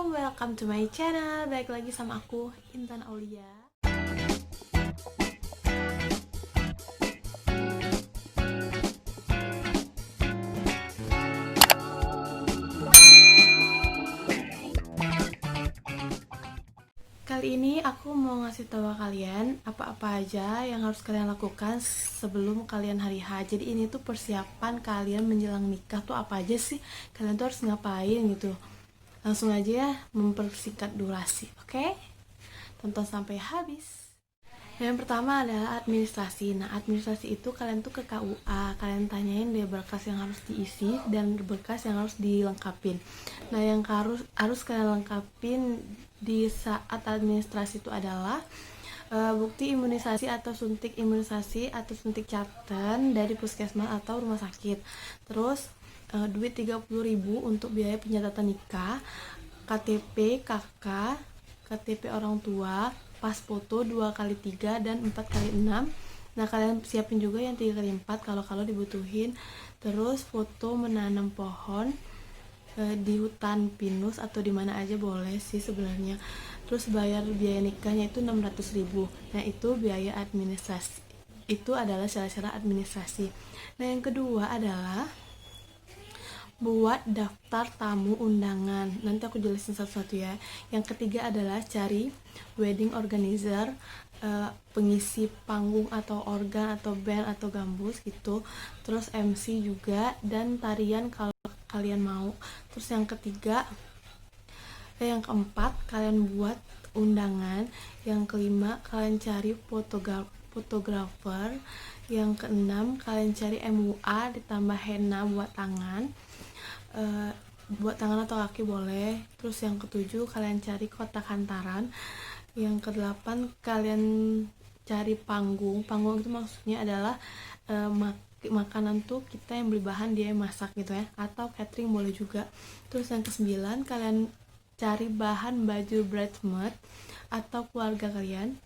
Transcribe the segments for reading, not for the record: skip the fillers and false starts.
welcome to my channel. Balik lagi sama aku, Intan Aulia. Kali ini aku mau ngasih tahu kalian apa-apa aja yang harus kalian lakukan sebelum kalian hari H. Jadi ini tuh persiapan kalian menjelang nikah tuh apa aja sih? Kalian tuh harus ngapain gitu. Langsung aja ya, mempersingkat durasi, oke? Tonton sampai habis. Yang pertama adalah administrasi. Nah, administrasi itu kalian tuh ke KUA, kalian tanyain deh berkas yang harus diisi dan berkas yang harus dilengkapin. Nah, yang harus kalian lengkapin di saat administrasi itu adalah bukti imunisasi atau suntik imunisasi atau suntik caten dari puskesmas atau rumah sakit. Terus duit 30.000 untuk biaya pencatatan nikah, KTP KK, KTP orang tua, pas foto 2x3 dan 4x6. Nah, kalian siapin juga yang 3x4 kalau dibutuhin. Terus foto menanam pohon di hutan pinus atau di mana aja boleh sih sebenarnya. Terus bayar biaya nikahnya itu 600.000. Nah, itu biaya administrasi. Itu adalah syarat-syarat administrasi. Nah, yang kedua adalah buat daftar tamu undangan. Nanti aku jelasin satu-satu ya. Yang ketiga adalah cari wedding organizer, pengisi panggung atau organ atau band atau gambus gitu. Terus MC juga dan tarian kalau kalian mau. Terus yang keempat kalian buat undangan. Yang kelima kalian cari fotografer. Yang keenam kalian cari MUA ditambah henna buat tangan. Buat tangan atau kaki boleh. Terus yang ketujuh kalian cari kotak hantaran. Yang kedelapan kalian cari panggung itu maksudnya adalah makanan tuh kita yang beli bahan, dia yang masak gitu ya, atau catering boleh juga. Terus yang kesembilan kalian cari bahan baju bridesmaid atau keluarga kalian,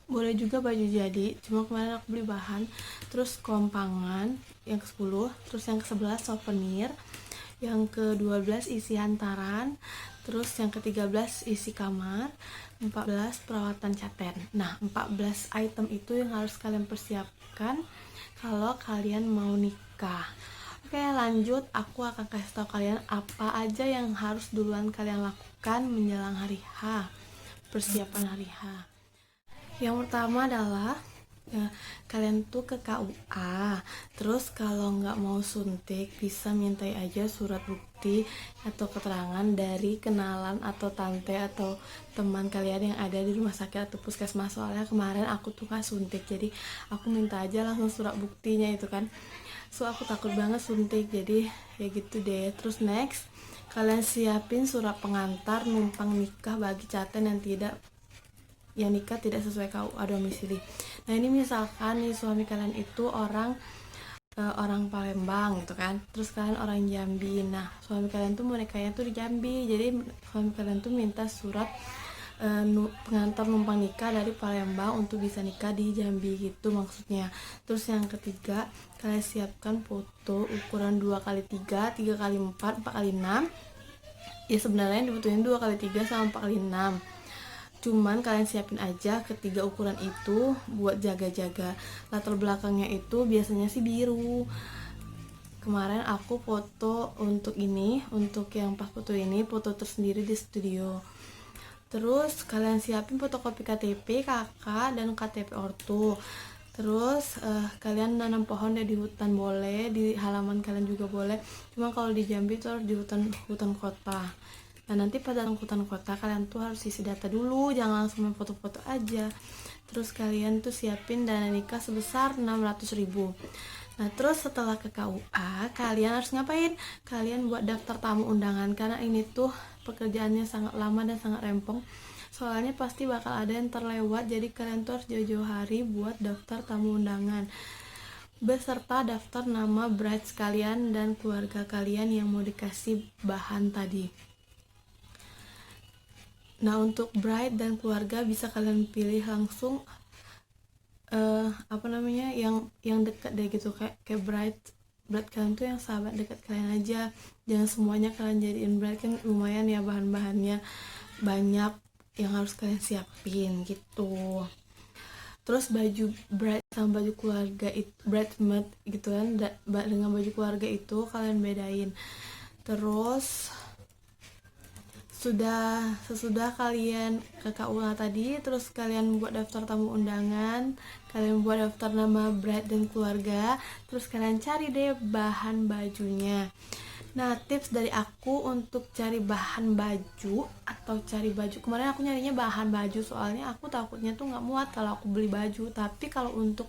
boleh juga baju jadi, cuma kemarin aku beli bahan. Terus kompangan yang ke-10. Terus yang ke-11 souvenir. Yang ke-12 isi hantaran. Terus yang ke-13 isi kamar. 14 perawatan caten. Nah, 14 item itu yang harus kalian persiapkan kalau kalian mau nikah. Oke, lanjut. Aku akan kasih tahu kalian apa aja yang harus duluan kalian lakukan menjelang hari H, persiapan hari H. Yang pertama adalah kalian tuh ke KUA. Terus kalau nggak mau suntik bisa mintai aja surat bukti atau keterangan dari kenalan atau tante atau teman kalian yang ada di rumah sakit atau puskesmas. Soalnya kemarin aku tuh nggak suntik, jadi aku minta aja langsung surat buktinya itu kan. So aku takut banget suntik, jadi ya gitu deh. Terus next kalian siapin surat pengantar numpang nikah bagi caten yang nikah tidak sesuai KUA domisili. Nah, ini misalkan nih suami kalian itu orang Palembang gitu kan, terus kalian orang Jambi. Nah, suami kalian tuh mau nikahnya tuh di Jambi, jadi suami kalian tuh minta surat pengantar numpang nikah dari Palembang untuk bisa nikah di Jambi gitu maksudnya. Terus yang ketiga kalian siapkan foto ukuran 2x3, 3x4, 4x6. Ya sebenarnya dibutuhin 2x3 sama 4x6, cuman kalian siapin aja ketiga ukuran itu buat jaga-jaga. Latar belakangnya itu biasanya sih biru. Kemarin aku foto untuk yang pas foto ini foto tersendiri di studio. Terus kalian siapin fotokopi KTP KK dan KTP ortu. Terus kalian nanam pohon di hutan boleh, di halaman kalian juga boleh, cuma kalau di Jambi itu harus di hutan kota. Nah, nanti pada hutan kota kalian tuh harus isi data dulu, jangan langsung main foto-foto aja. Terus kalian tuh siapin dana nikah sebesar 600.000. Nah, terus setelah ke KUA kalian harus ngapain? Kalian buat daftar tamu undangan, karena ini tuh pekerjaannya sangat lama dan sangat rempong. Soalnya pasti bakal ada yang terlewat, jadi kalian tuh harus jauh-jauh hari buat daftar tamu undangan beserta daftar nama brides kalian dan keluarga kalian yang mau dikasih bahan tadi. Nah, untuk bride dan keluarga bisa kalian pilih langsung yang dekat deh gitu, kayak bride kalian tuh yang sahabat dekat kalian aja, jangan semuanya kalian jadiin bride, kan lumayan ya bahan-bahannya banyak yang harus kalian siapin gitu. Terus baju bride sama baju keluarga itu, bridesmaid gitu kan, dengan baju keluarga itu kalian bedain. Terus sesudah kalian ke KUA tadi, terus kalian buat daftar tamu undangan, kalian buat daftar nama bride dan keluarga, terus kalian cari deh bahan bajunya. Nah, tips dari aku untuk cari bahan baju atau cari baju, kemarin aku nyarinya bahan baju soalnya aku takutnya tuh nggak muat kalau aku beli baju. Tapi kalau untuk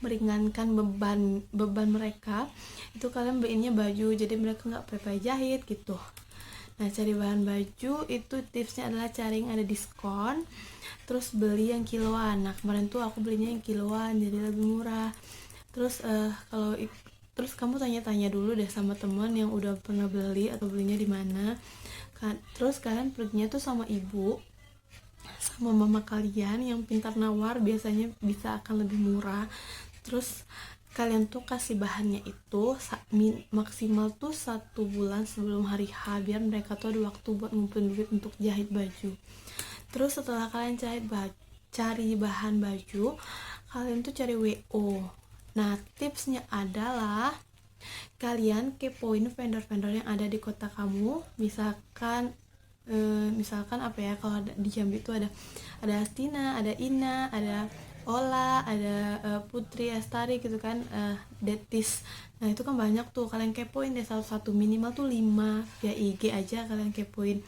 meringankan beban mereka itu kalian beliinnya baju, jadi mereka nggak payah jahit gitu. Nah, cari bahan baju itu tipsnya adalah cari yang ada diskon, terus beli yang kiloan. Nah, kemarin tuh aku belinya yang kiloan jadi lebih murah. Terus terus kamu tanya-tanya dulu deh sama teman yang udah pernah beli atau belinya di mana kan. Terus kalian perginya tuh sama ibu sama mama kalian yang pintar nawar, biasanya bisa akan lebih murah. Terus kalian tuh kasih bahannya itu maksimal tuh 1 bulan sebelum hari H, biar mereka tuh ada waktu buat ngumpulin duit untuk jahit baju. Terus setelah kalian cari bahan baju, kalian tuh cari WO. Nah, tipsnya adalah kalian kepoin vendor-vendor yang ada di kota kamu. Misalkan apa ya, kalau di Jambi itu ada Astina, ada Ina, ada Ola, ada Putri Astari gitu kan, Detis. Nah, itu kan banyak tuh, kalian kepoin deh satu-satu, minimal tuh 5 via IG aja kalian kepoin.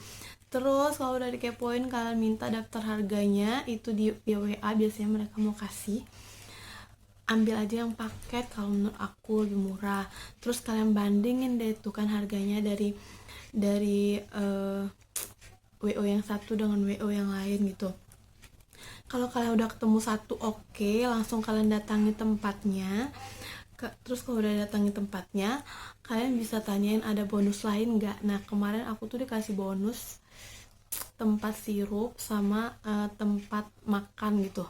Terus kalau udah dikepoin, kalian minta daftar harganya itu di via WA, biasanya mereka mau kasih. Ambil aja yang paket kalau menurut aku lebih murah. Terus kalian bandingin deh tuh kan harganya dari WO yang satu dengan WO yang lain gitu. Kalau kalian udah ketemu satu, oke, langsung kalian datangi tempatnya. Terus kalau udah datangi tempatnya, kalian bisa tanyain ada bonus lain nggak. Nah, kemarin aku tuh dikasih bonus tempat sirup sama tempat makan gitu,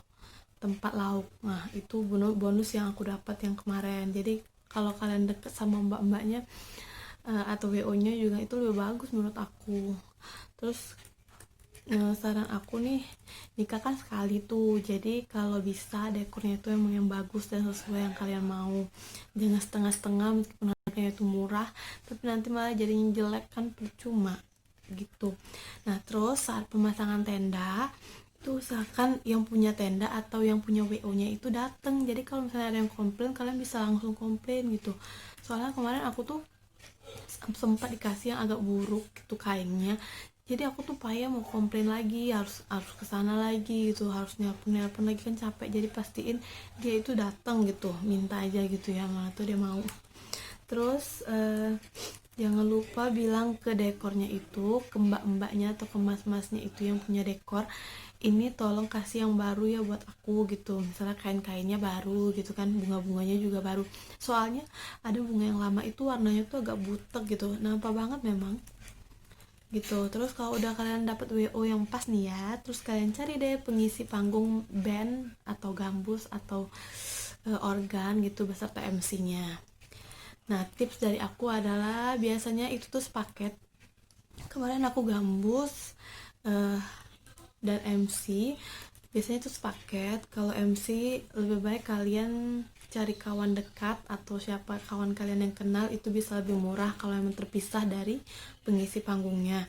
tempat lauk. Nah, itu bonus yang aku dapat yang kemarin. Jadi kalau kalian deket sama mbak-mbaknya atau WO-nya juga itu lebih bagus menurut aku. Terus saran aku nih, nikah kan sekali tuh, jadi kalau bisa dekornya itu emang yang bagus dan sesuai yang kalian mau. Jangan setengah-setengah, meskipun harganya itu murah tapi nanti malah jadinya jelek kan, percuma gitu. Nah, terus saat pemasangan tenda itu usahakan yang punya tenda atau yang punya WO-nya itu datang. Jadi kalau misalnya ada yang komplain, kalian bisa langsung komplain gitu. Soalnya kemarin aku tuh sempat dikasih yang agak buruk gitu kainnya, jadi aku tuh payah mau komplain lagi, harus kesana lagi gitu, harus nelpon lagi kan capek. Jadi pastiin dia itu datang gitu, minta aja gitu ya, mana tuh dia mau. Terus jangan lupa bilang ke dekornya itu, ke mbak-mbaknya atau ke mas-masnya itu yang punya dekor, ini tolong kasih yang baru ya buat aku gitu. Misalnya kain-kainnya baru gitu kan, bunga-bunganya juga baru. Soalnya ada bunga yang lama itu warnanya tuh agak butek gitu, nampak banget memang gitu. Terus kalau udah kalian dapat WO yang pas nih ya, terus kalian cari deh pengisi panggung band atau gambus atau organ gitu beserta MC-nya. Nah, tips dari aku adalah biasanya itu tuh sepaket. Kemarin aku gambus dan MC biasanya itu sepaket. Kalau MC lebih baik kalian cari kawan dekat atau siapa kawan kalian yang kenal, itu bisa lebih murah kalau emang terpisah dari pengisi panggungnya.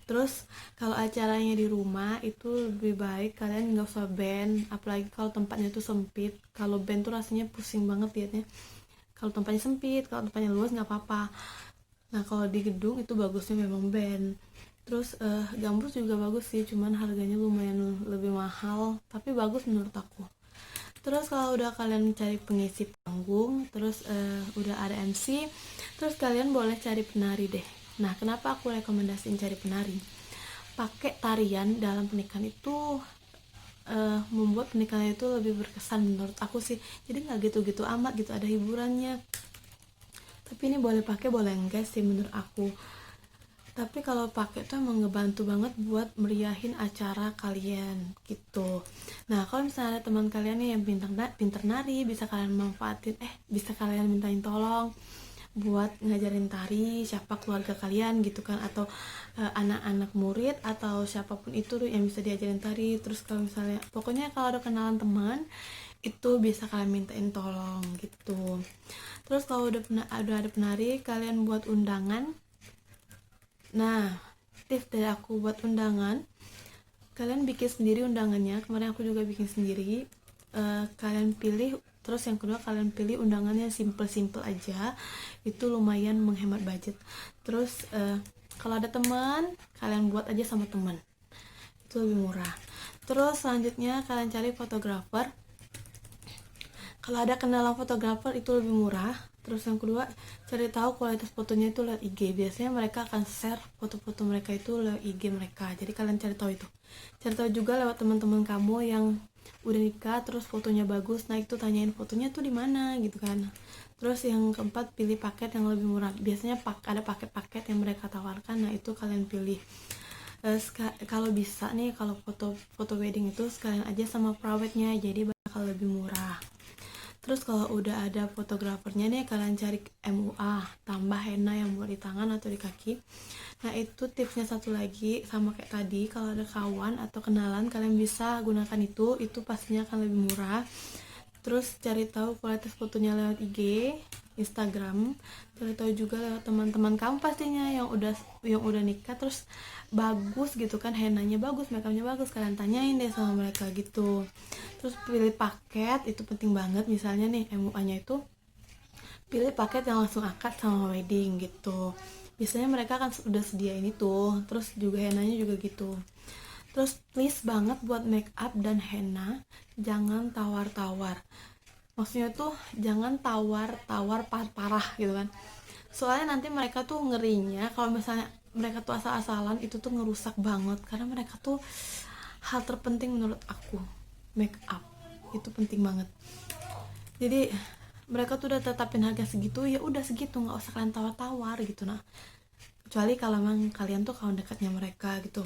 Terus kalau acaranya di rumah itu lebih baik kalian nggak usah band, apalagi kalau tempatnya itu sempit. Kalau band tuh rasanya pusing banget liatnya. Kalau tempatnya sempit, kalau tempatnya luas nggak apa-apa. Nah, kalau di gedung itu bagusnya memang band. Terus gambus juga bagus sih, cuman harganya lumayan lebih mahal, tapi bagus menurut aku. Terus kalau udah kalian cari pengisi panggung, terus udah ada MC, terus kalian boleh cari penari deh. Nah, kenapa aku rekomendasiin cari penari? Pakai tarian dalam pernikahan itu membuat pernikahan itu lebih berkesan menurut aku sih. Jadi nggak gitu-gitu amat gitu, ada hiburannya. Tapi ini boleh pakai boleh enggak sih menurut aku. Tapi kalau pakai tuh emang ngebantu banget buat meriahin acara kalian gitu. Nah, kalau misalnya ada teman kalian nih yang pinter nari, bisa kalian manfaatin, bisa kalian mintain tolong buat ngajarin tari siapa keluarga kalian gitu kan, atau anak-anak murid atau siapapun itu yang bisa diajarin tari. Terus kalau misalnya pokoknya kalau ada kenalan teman itu bisa kalian mintain tolong gitu. Terus kalau udah ada penari, kalian buat undangan. Nah, tips dari aku buat undangan, kalian bikin sendiri undangannya. Kemarin aku juga bikin sendiri. Kalian pilih, terus yang kedua kalian pilih undangannya simple-simple aja, itu lumayan menghemat budget. Terus kalau ada teman, kalian buat aja sama teman, itu lebih murah. Terus selanjutnya kalian cari fotografer. Kalau ada kenalan fotografer itu lebih murah. Terus yang kedua, cari tahu kualitas fotonya itu lewat IG. Biasanya mereka akan share foto-foto mereka itu lewat IG mereka. Jadi kalian cari tahu itu. Cari tahu juga lewat teman-teman kamu yang udah nikah terus fotonya bagus. Nah, itu tanyain fotonya tuh di mana gitu kan. Terus yang keempat, pilih paket yang lebih murah. Biasanya ada paket-paket yang mereka tawarkan. Nah, itu kalian pilih. Kalau bisa nih, kalau foto wedding itu sekalian aja sama private-nya, jadi bakal lebih murah. Terus kalau udah ada fotografernya nih, kalian cari MUA tambah henna yang buat di tangan atau di kaki. Nah, itu tipsnya satu lagi, sama kayak tadi, kalau ada kawan atau kenalan kalian bisa gunakan itu pastinya akan lebih murah. Terus cari tahu kualitas fotonya lewat IG, Instagram. Cari tahu juga lewat teman-teman kamu pastinya yang udah nikah terus bagus gitu kan, hennanya bagus, makeupnya bagus, kalian tanyain deh sama mereka gitu. Terus pilih paket, itu penting banget. Misalnya nih MUA-nya itu pilih paket yang langsung akad sama wedding gitu. Biasanya mereka kan udah sediain itu. Terus juga hennanya juga gitu. Terus please banget buat make up dan henna jangan tawar-tawar. Maksudnya tuh jangan tawar-tawar parah gitu kan. Soalnya nanti mereka tuh ngerinya kalau misalnya mereka tuh asal-asalan, itu tuh ngerusak banget. Karena mereka tuh, hal terpenting menurut aku, make up itu penting banget. Jadi mereka tuh udah tetapin harga segitu, ya udah segitu, nggak usah kalian tawar-tawar gitu. Nah, kecuali kalau memang kalian tuh kawan dekatnya mereka gitu.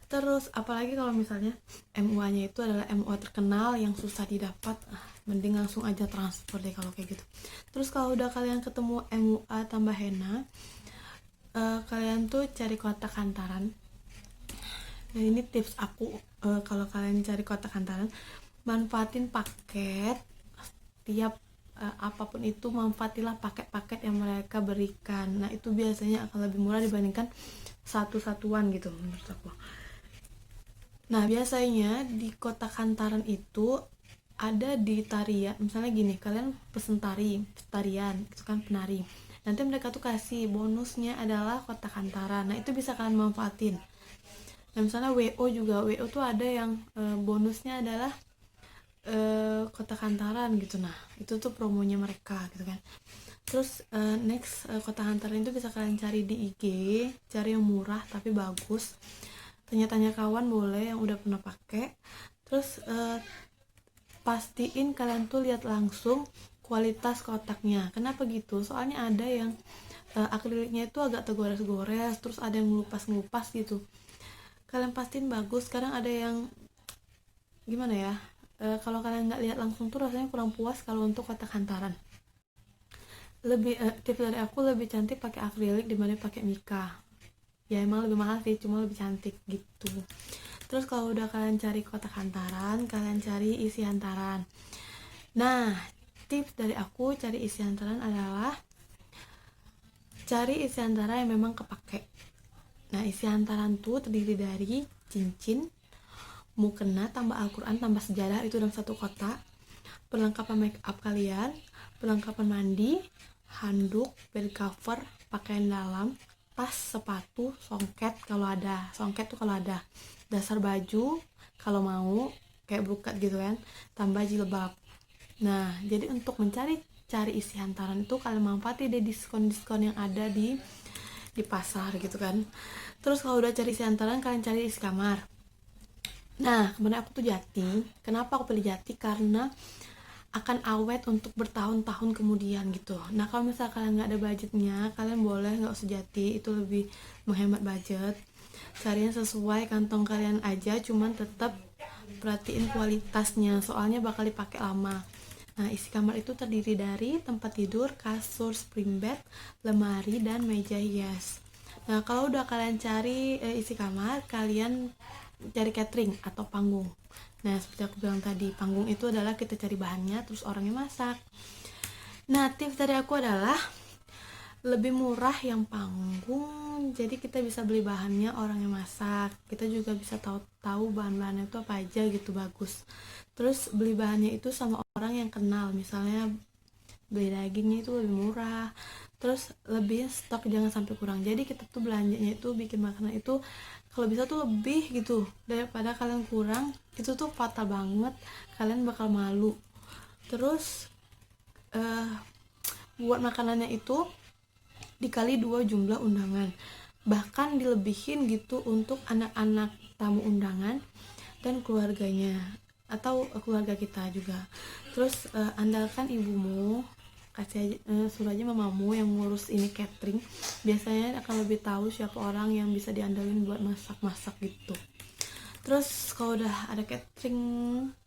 Terus apalagi kalau misalnya MUA-nya itu adalah MUA terkenal yang susah didapat, mending langsung aja transfer deh kalau kayak gitu. Terus kalau udah kalian ketemu MUA tambah henna, kalian tuh cari kotak hantaran. Nah, ini tips aku, kalau kalian cari kotak hantaran, manfaatin paket tiap apapun itu, manfaatilah paket-paket yang mereka berikan. Nah, itu biasanya akan lebih murah dibandingkan satu-satuan gitu menurut aku. Nah, biasanya di kotak hantaran itu ada di tarian. Misalnya gini, kalian pesen tarian itu kan penari. Nanti mereka tuh kasih bonusnya adalah kotak hantaran. Nah, itu bisa kalian manfaatin. Nah, misalnya WO juga, WO tuh ada yang bonusnya adalah kotak hantaran gitu. Nah, itu tuh promonya mereka gitu kan. Terus next, kotak hantaran itu bisa kalian cari di IG, cari yang murah tapi bagus. Tanya-tanya kawan boleh yang udah pernah pakai. Terus pastiin kalian tuh lihat langsung kualitas kotaknya. Kenapa gitu? Soalnya ada yang akriliknya itu agak tergores-gores, terus ada yang ngelupas-ngelupas gitu. Kalian pastiin bagus. Kadang ada yang gimana ya, kalau kalian nggak lihat langsung tuh rasanya kurang puas kalau untuk kotak hantaran. Lebih tips dari aku, lebih cantik pakai akrilik dibanding pakai mika. Ya emang lebih mahal sih, cuma lebih cantik gitu. Terus kalau udah kalian cari kotak hantaran, kalian cari isi hantaran. Nah, tips dari aku cari isi hantaran adalah cari isi hantaran yang memang kepake. Nah, isi hantaran tuh terdiri dari cincin, mukena, tambah Al-Quran, tambah sejadah, itu dalam satu kotak. Perlengkapan make up kalian, perlengkapan mandi, handuk, bed cover, pakaian dalam, tas, sepatu, songket kalau ada. Songket tuh kalau ada. Dasar baju kalau mau kayak bukat gitu kan, tambah jilbab. Nah, jadi untuk cari isi hantaran itu kalian manfaatin deh diskon-diskon yang ada di pasar gitu kan. Terus kalau udah cari isi hantaran, kalian cari isi kamar. Nah, kemarin aku tuh Jati. Kenapa aku pilih Jati? Karena akan awet untuk bertahun-tahun kemudian gitu. Nah, kalau misalnya kalian nggak ada budgetnya, kalian boleh nggak usah Jati, itu lebih menghemat budget. Cari yang sesuai kantong kalian aja, cuman tetap perhatiin kualitasnya, soalnya bakal dipakai lama. Nah, isi kamar itu terdiri dari tempat tidur, kasur, spring bed, lemari, dan meja hias. Nah, kalau udah kalian cari isi kamar, kalian cari catering atau panggung. Nah, seperti aku bilang tadi, panggung itu adalah kita cari bahannya, terus orangnya masak. Nah, tips dari aku adalah lebih murah yang panggung, jadi kita bisa beli bahannya, orang yang masak, kita juga bisa tahu bahan-bahannya itu apa aja gitu, bagus. Terus beli bahannya itu sama orang yang kenal, misalnya beli dagingnya itu lebih murah, terus lebih stok jangan sampai kurang. Jadi kita tuh belanjanya itu bikin makanan itu kalau bisa tuh lebih gitu daripada kalian kurang, itu tuh fatal banget, kalian bakal malu. Terus buat makanannya itu dikali 2 jumlah undangan, bahkan dilebihin gitu untuk anak-anak tamu undangan dan keluarganya atau keluarga kita juga. Terus andalkan ibumu, kasih aja, suruh aja mamamu yang ngurus ini catering, biasanya akan lebih tahu siapa orang yang bisa diandalin buat masak-masak gitu. Terus kalau udah ada catering,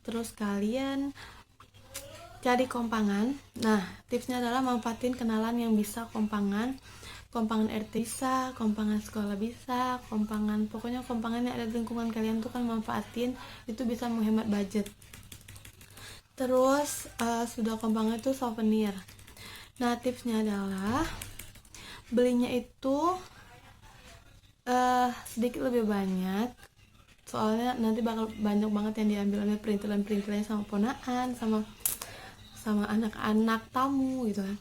terus kalian cari kompangan. Nah, tipsnya adalah manfaatin kenalan yang bisa kompangan. Kompangan RT bisa, kompangan sekolah bisa, kompangan, pokoknya kompangan yang ada di lingkungan kalian tuh kan manfaatin, itu bisa menghemat budget. Terus sudah kompangan itu souvenir. Nah, tipsnya adalah belinya itu sedikit lebih banyak, soalnya nanti bakal banyak banget yang diambil perintilan-perintilannya sama ponaan, sama anak-anak tamu gitu kan.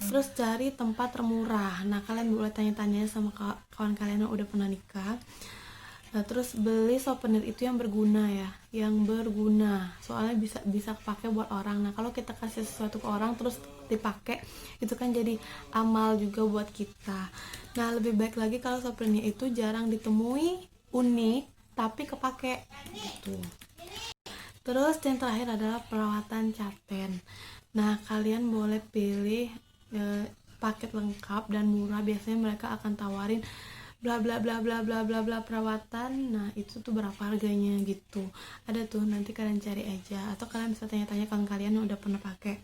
Terus cari tempat termurah. Nah, kalian boleh tanya-tanya sama kawan kalian yang udah pernah nikah. Nah, terus beli souvenir itu yang berguna ya, yang berguna, soalnya bisa kepake buat orang. Nah, kalau kita kasih sesuatu ke orang terus dipakai, itu kan jadi amal juga buat kita. Nah, lebih baik lagi kalau souvenir itu jarang ditemui, unik tapi kepake gitu. Terus yang terakhir adalah perawatan caten. Nah, kalian boleh pilih paket lengkap dan murah. Biasanya mereka akan tawarin bla bla bla bla bla bla bla perawatan. Nah, itu tuh berapa harganya gitu. Ada tuh, nanti kalian cari aja atau kalian bisa tanya-tanya kawan kalian yang udah pernah pakai.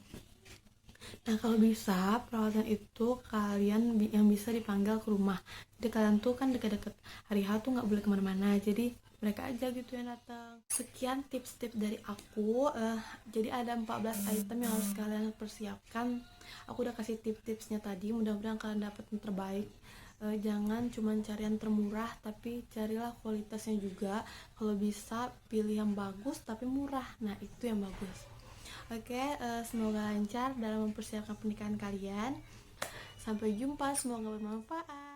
Nah, kalau bisa perawatan itu kalian yang bisa dipanggil ke rumah. Jadi kalian tuh kan deket-deket hari H tuh nggak boleh kemana-mana. Jadi mereka aja gitu yang datang. Sekian tips-tips dari aku. Jadi ada 14 item yang harus kalian persiapkan. Aku udah kasih tips-tipsnya tadi. Mudah-mudahan kalian dapat yang terbaik. Jangan cuma cari yang termurah, tapi carilah kualitasnya juga. Kalau bisa pilih yang bagus tapi murah. Nah, itu yang bagus. Oke, semoga lancar dalam mempersiapkan pernikahan kalian. Sampai jumpa, semoga bermanfaat.